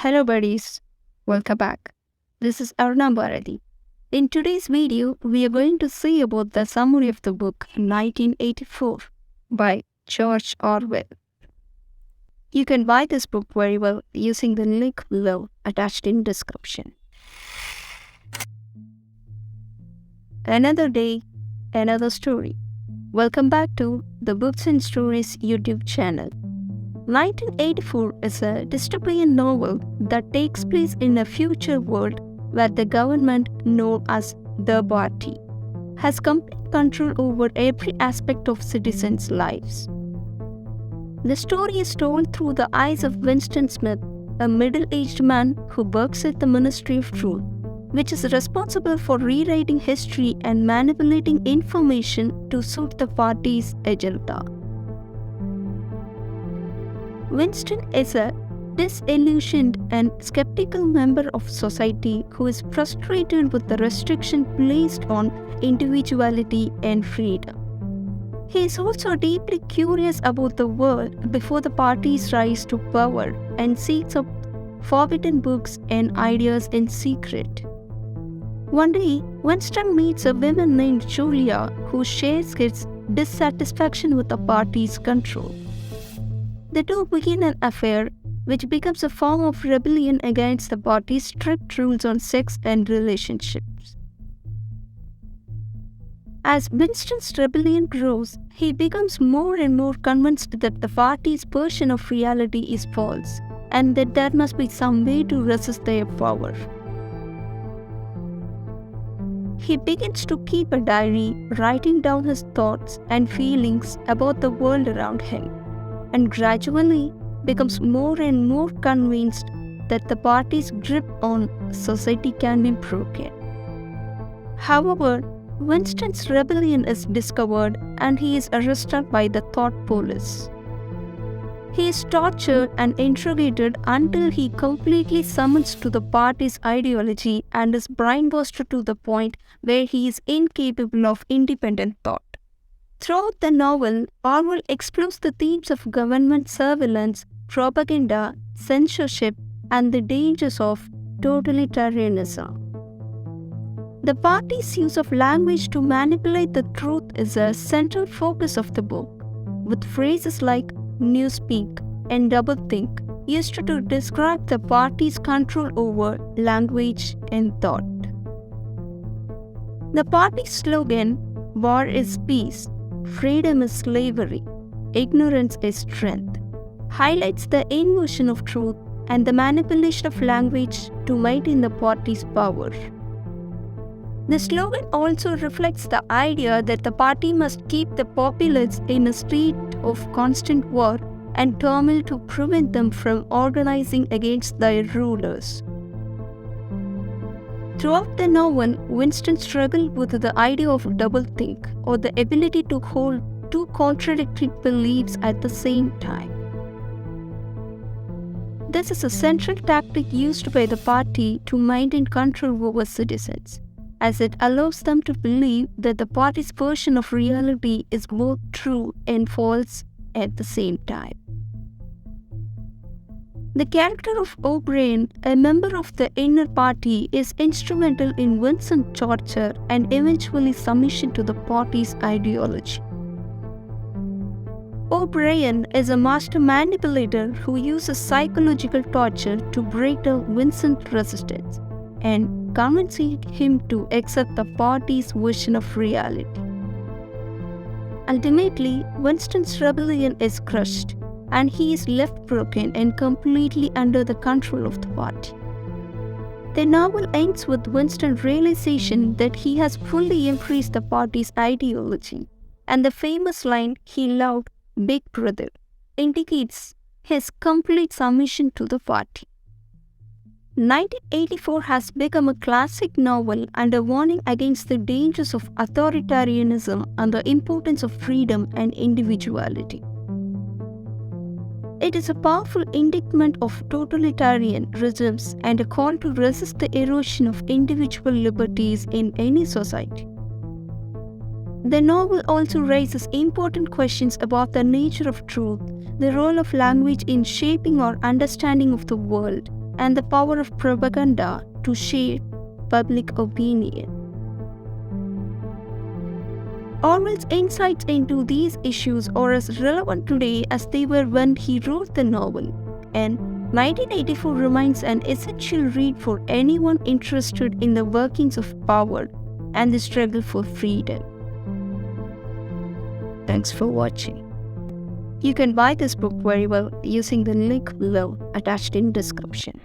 Hello buddies, welcome back. This is Arna Bharati. In today's video, we are going to see about the summary of the book 1984 by George Orwell. You can buy this book very well using the link below attached in description. Another day, another story. Welcome back to the Books and Stories YouTube channel. 1984 is a dystopian novel that takes place in a future world where the government, known as the party, has complete control over every aspect of citizens' lives. The story is told through the eyes of Winston Smith, a middle-aged man who works at the Ministry of Truth, which is responsible for rewriting history and manipulating information to suit the party's agenda. Winston is a disillusioned and skeptical member of society who is frustrated with the restriction placed on individuality and freedom. He is also deeply curious about the world before the party's rise to power and seeks out forbidden books and ideas in secret. One day, Winston meets a woman named Julia who shares his dissatisfaction with the party's control. The two begin an affair which becomes a form of rebellion against the party's strict rules on sex and relationships. As Winston's rebellion grows, he becomes more and more convinced that the party's version of reality is false and that there must be some way to resist their power. He begins to keep a diary, writing down his thoughts and feelings about the world around him, and gradually becomes more and more convinced that the party's grip on society can be broken. However, Winston's rebellion is discovered and he is arrested by the thought police. He is tortured and interrogated until he completely summons to the party's ideology and is brainwashed to the point where he is incapable of independent thought. Throughout the novel, Orwell explores the themes of government surveillance, propaganda, censorship, and the dangers of totalitarianism. The party's use of language to manipulate the truth is a central focus of the book, with phrases like newspeak and doublethink used to describe the party's control over language and thought. The party's slogan, "War is peace, freedom is slavery, ignorance is strength," highlights the inversion of truth and the manipulation of language to maintain the party's power. The slogan also reflects the idea that the party must keep the populace in a state of constant war and turmoil to prevent them from organizing against their rulers. Throughout the novel, Winston struggled with the idea of doublethink, or the ability to hold two contradictory beliefs at the same time. This is a central tactic used by the party to maintain control over citizens, as it allows them to believe that the party's version of reality is both true and false at the same time. The character of O'Brien, a member of the inner party, is instrumental in Winston's torture and eventually submission to the party's ideology. O'Brien is a master manipulator who uses psychological torture to break down Winston's resistance and convincing him to accept the party's version of reality. Ultimately, Winston's rebellion is crushed, and he is left broken and completely under the control of the party. The novel ends with Winston's realization that he has fully embraced the party's ideology, and the famous line he loved, "Big Brother," indicates his complete submission to the party. 1984 has become a classic novel and a warning against the dangers of authoritarianism and the importance of freedom and individuality. It is a powerful indictment of totalitarian regimes and a call to resist the erosion of individual liberties in any society. The novel also raises important questions about the nature of truth, the role of language in shaping our understanding of the world, and the power of propaganda to shape public opinion. Orwell's insights into these issues are as relevant today as they were when he wrote the novel, and 1984 remains an essential read for anyone interested in the workings of power and the struggle for freedom. Thanks for watching. You can buy this book very well using the link below attached in description.